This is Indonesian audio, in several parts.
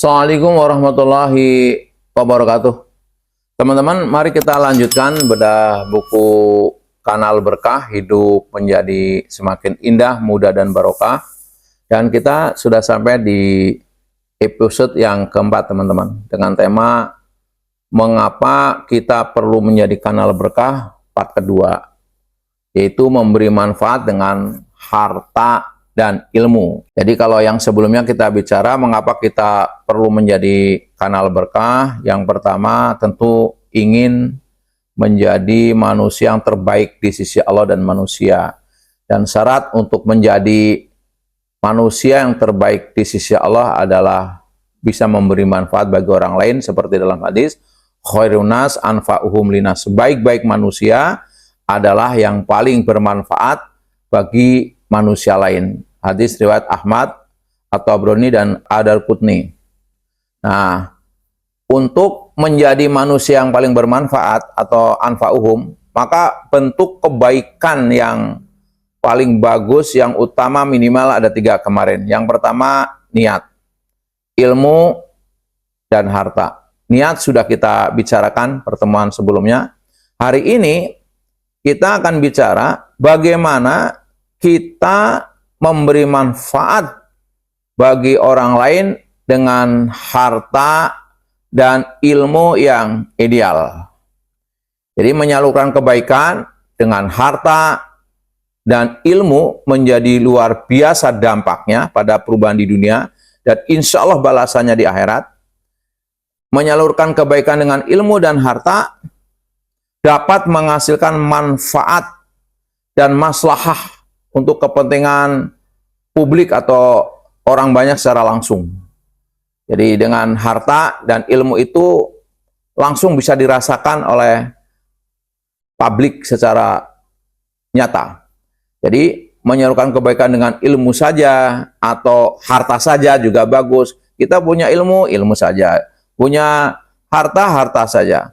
Assalamualaikum warahmatullahi wabarakatuh. Teman-teman, mari kita lanjutkan bedah buku Kanal Berkah, hidup menjadi semakin indah, mudah, dan barokah. Dan kita sudah sampai di episode yang keempat, teman-teman, dengan tema mengapa kita perlu menjadi kanal berkah part kedua, yaitu memberi manfaat dengan harta dan ilmu. Jadi kalau yang sebelumnya kita bicara mengapa kita perlu menjadi kanal berkah, yang pertama tentu ingin menjadi manusia yang terbaik di sisi Allah dan manusia. Dan syarat untuk menjadi manusia yang terbaik di sisi Allah adalah bisa memberi manfaat bagi orang lain, seperti dalam hadis, khairun nas anfa'uhum linas. Sebaik-baik manusia adalah yang paling bermanfaat bagi manusia lain. Hadis riwayat Ahmad atau Tabrani dan Ad-Darqutni. Nah, untuk menjadi manusia yang paling bermanfaat atau anfa'uhum, maka bentuk kebaikan yang paling bagus, yang utama minimal ada 3 kemarin. Yang pertama, niat, ilmu, dan harta. Niat sudah kita bicarakan pertemuan sebelumnya. Hari ini kita akan bicara bagaimana kita memberi manfaat bagi orang lain dengan harta dan ilmu yang ideal. Jadi menyalurkan kebaikan dengan harta dan ilmu menjadi luar biasa dampaknya pada perubahan di dunia dan insya Allah balasannya di akhirat. Menyalurkan kebaikan dengan ilmu dan harta dapat menghasilkan manfaat dan maslahah untuk kepentingan publik atau orang banyak secara langsung. Jadi dengan harta dan ilmu itu langsung bisa dirasakan oleh publik secara nyata. Jadi menyalurkan kebaikan dengan ilmu saja atau harta saja juga bagus. Kita punya ilmu, ilmu saja. Punya harta, harta saja.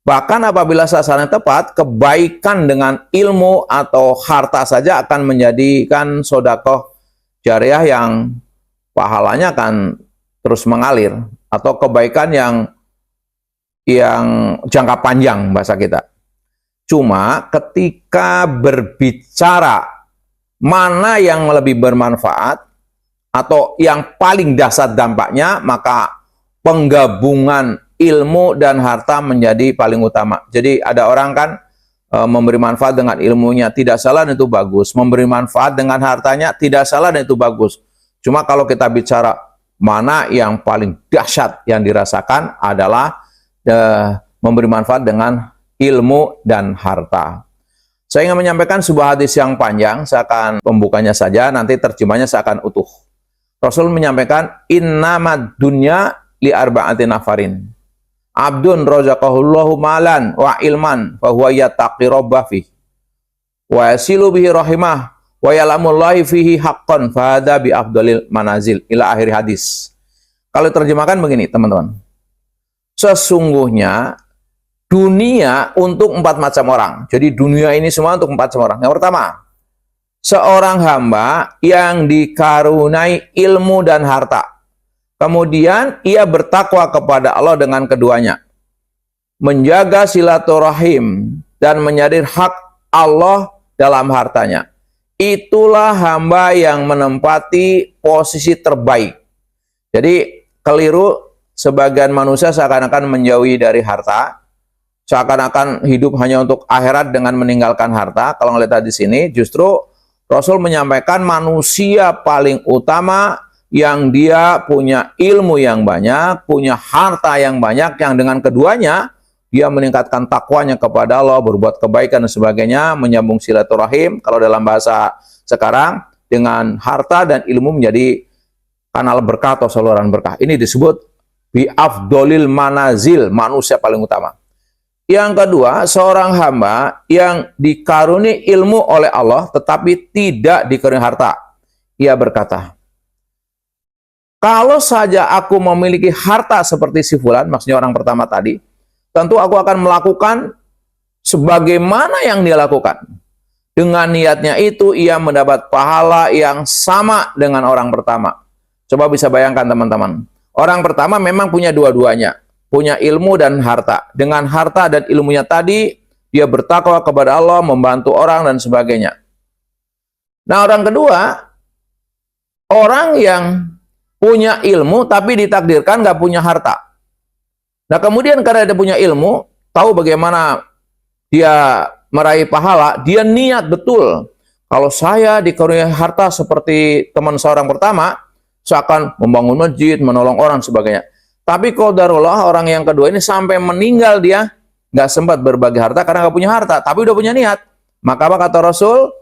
Bahkan apabila sasarannya tepat, kebaikan dengan ilmu atau harta saja akan menjadikan sedekah jariah yang pahalanya akan terus mengalir, atau kebaikan yang jangka panjang bahasa kita. Cuma ketika berbicara mana yang lebih bermanfaat atau yang paling dahsyat dampaknya, maka penggabungan ilmu dan harta menjadi paling utama. Jadi ada orang kan memberi manfaat dengan ilmunya, tidak salah dan itu bagus. Memberi manfaat dengan hartanya, tidak salah dan itu bagus. Cuma kalau kita bicara mana yang paling dahsyat yang dirasakan adalah memberi manfaat dengan ilmu dan harta. Saya ingin menyampaikan sebuah hadis yang panjang, saya akan pembukanya saja, nanti terjemahnya saya akan utuh. Rasul menyampaikan, innamad dunya li arba'ati nafarin. Abdun razaqahullahu malan wa ilman fa huwa yattaqi rabbah fi wa yasilu bihi rahimah wa ya'lamullahi fihi haqqan fa hadza bi afdalil manazil ila akhir hadis. Kalau terjemahkan begini, teman-teman. Sesungguhnya dunia untuk 4 macam orang. Jadi dunia ini semua untuk 4 macam orang. Yang pertama, seorang hamba yang dikaruniai ilmu dan harta. Kemudian ia bertakwa kepada Allah dengan keduanya. Menjaga silaturahim dan menyadir hak Allah dalam hartanya. Itulah hamba yang menempati posisi terbaik. Jadi keliru sebagian manusia seakan-akan menjauhi dari harta. Seakan-akan hidup hanya untuk akhirat dengan meninggalkan harta. Kalau ngelihat di sini justru Rasul menyampaikan manusia paling utama yang dia punya ilmu yang banyak, punya harta yang banyak, yang dengan keduanya dia meningkatkan takwanya kepada Allah, berbuat kebaikan dan sebagainya, menyambung silaturahim. Kalau dalam bahasa sekarang, dengan harta dan ilmu menjadi kanal berkah atau saluran berkah. Ini disebut bi afdolil manazil, manusia paling utama. Yang kedua, seorang hamba yang dikaruni ilmu oleh Allah tetapi tidak dikaruni harta. Ia berkata, kalau saja aku memiliki harta seperti si fulan, maksudnya orang pertama tadi, tentu aku akan melakukan sebagaimana yang dia lakukan. Dengan niatnya itu, ia mendapat pahala yang sama dengan orang pertama. Coba bisa bayangkan teman-teman. Orang pertama memang punya dua-duanya, punya ilmu dan harta. Dengan harta dan ilmunya tadi, dia bertakwa kepada Allah, membantu orang dan sebagainya. Nah, orang kedua, orang yang punya ilmu tapi ditakdirkan nggak punya harta. Nah, kemudian karena dia punya ilmu, tahu bagaimana dia meraih pahala, dia niat betul. Kalau saya dikaruniai harta seperti teman seorang pertama, saya akan membangun masjid, menolong orang, sebagainya. Tapi qadarullah, orang yang kedua ini sampai meninggal dia nggak sempat berbagi harta karena nggak punya harta, tapi udah punya niat. Maka apa kata Rasul?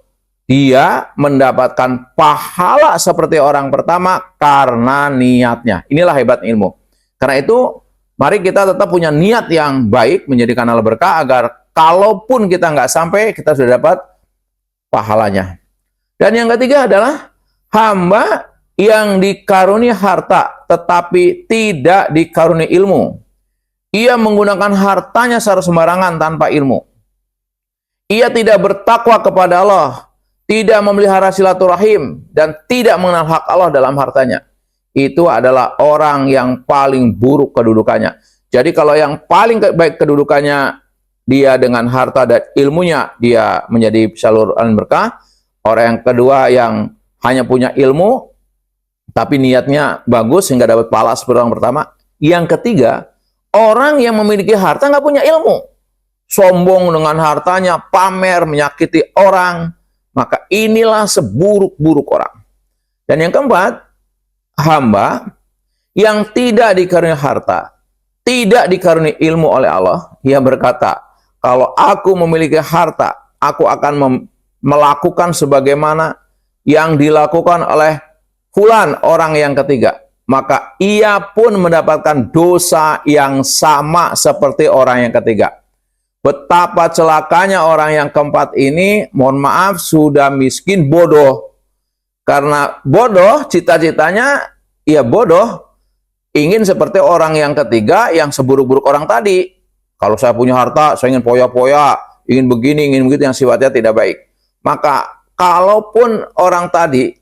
Dia mendapatkan pahala seperti orang pertama karena niatnya. Inilah hebat ilmu. Karena itu, mari kita tetap punya niat yang baik menjadi kanal berkah agar kalaupun kita nggak sampai, kita sudah dapat pahalanya. Dan yang ketiga adalah hamba yang dikaruniai harta tetapi tidak dikaruniai ilmu. Ia menggunakan hartanya secara sembarangan tanpa ilmu. Ia tidak bertakwa kepada Allah, tidak memelihara silaturahim, dan tidak mengenal hak Allah dalam hartanya. Itu adalah orang yang paling buruk kedudukannya. Jadi kalau yang paling baik kedudukannya, dia dengan harta dan ilmunya, dia menjadi saluran berkah. Orang yang kedua yang hanya punya ilmu, tapi niatnya bagus sehingga dapat pahala seperti orang pertama. Yang ketiga, orang yang memiliki harta nggak punya ilmu. Sombong dengan hartanya, pamer, menyakiti orang. Maka inilah seburuk-buruk orang. Dan yang keempat, hamba yang tidak dikaruniai harta, tidak dikaruniai ilmu oleh Allah. Ia berkata, kalau aku memiliki harta, aku akan melakukan sebagaimana yang dilakukan oleh fulan, orang yang ketiga. Maka ia pun mendapatkan dosa yang sama seperti orang yang ketiga. Betapa celakanya orang yang keempat ini, mohon maaf, sudah miskin, bodoh. Karena bodoh, cita-citanya, ya bodoh, ingin seperti orang yang ketiga, yang seburuk-buruk orang tadi. Kalau saya punya harta, saya ingin poya-poya, ingin begini, ingin begitu, yang sifatnya tidak baik. Maka, kalaupun orang tadi,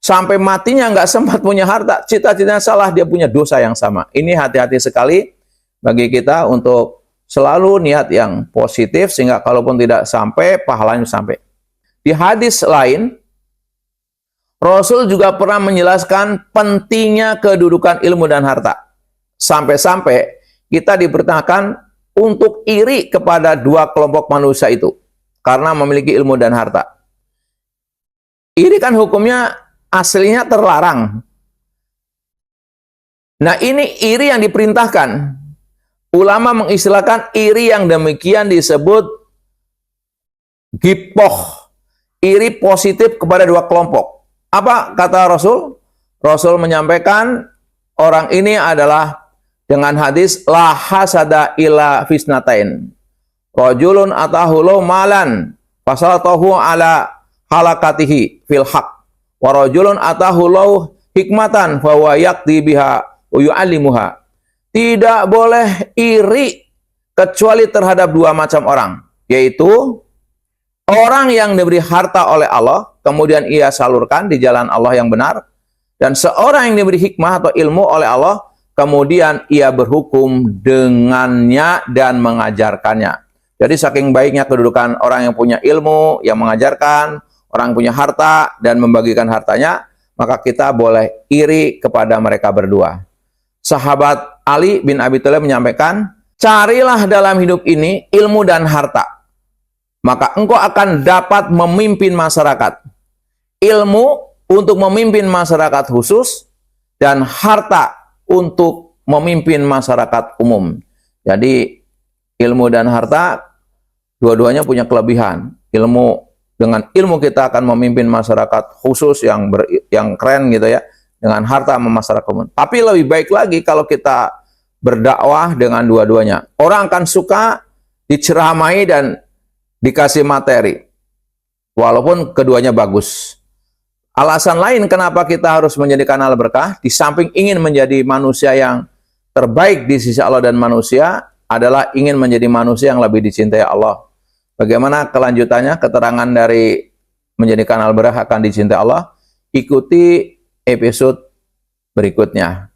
sampai matinya nggak sempat punya harta, cita-citanya salah, dia punya dosa yang sama. Ini hati-hati sekali bagi kita untuk selalu niat yang positif, sehingga kalaupun tidak sampai, pahalanya sampai. Di hadis lain, Rasul juga pernah menjelaskan pentingnya kedudukan ilmu dan harta. Sampai-sampai kita diperintahkan untuk iri kepada dua kelompok manusia itu, karena memiliki ilmu dan harta. Iri kan hukumnya aslinya terlarang. Nah, ini iri yang diperintahkan. Ulama mengistilahkan iri yang demikian disebut gipoh, iri positif kepada dua kelompok. Apa kata Rasul? Rasul menyampaikan orang ini adalah dengan hadis la hasada illa fisnatain. Rajulun atahu malan fasalatahu ala halakatihi fil haq. Wa rajulun atahu hikmatan fa huwa yaqdi biha wa yu'allimuha. Tidak boleh iri kecuali terhadap dua macam orang, yaitu orang yang diberi harta oleh Allah, kemudian ia salurkan di jalan Allah yang benar, dan seorang yang diberi hikmah atau ilmu oleh Allah, kemudian ia berhukum dengannya dan mengajarkannya. Jadi saking baiknya kedudukan orang yang punya ilmu, yang mengajarkan, orang yang punya harta dan membagikan hartanya, maka kita boleh iri kepada mereka berdua. Sahabat Ali bin Abi Thalib menyampaikan, carilah dalam hidup ini ilmu dan harta, maka engkau akan dapat memimpin masyarakat. Ilmu untuk memimpin masyarakat khusus, dan harta untuk memimpin masyarakat umum. Jadi ilmu dan harta dua-duanya punya kelebihan. Dengan ilmu kita akan memimpin masyarakat khusus yang keren gitu ya. Dengan harta masyarakat umum. Tapi lebih baik lagi kalau kita berdakwah dengan dua-duanya. Orang akan suka diceramai dan dikasih materi. Walaupun keduanya bagus. Alasan lain kenapa kita harus menjadi kanal berkah, di samping ingin menjadi manusia yang terbaik di sisi Allah dan manusia, adalah ingin menjadi manusia yang lebih dicintai Allah. Bagaimana kelanjutannya, keterangan dari menjadi kanal berkah akan dicintai Allah? Ikuti episode berikutnya.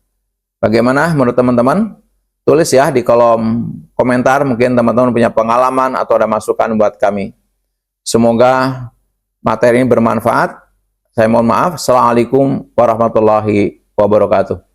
Bagaimana menurut teman-teman? Tulis ya di kolom komentar, mungkin teman-teman punya pengalaman atau ada masukan buat kami. Semoga materi ini bermanfaat. Saya mohon maaf. Assalamualaikum warahmatullahi wabarakatuh.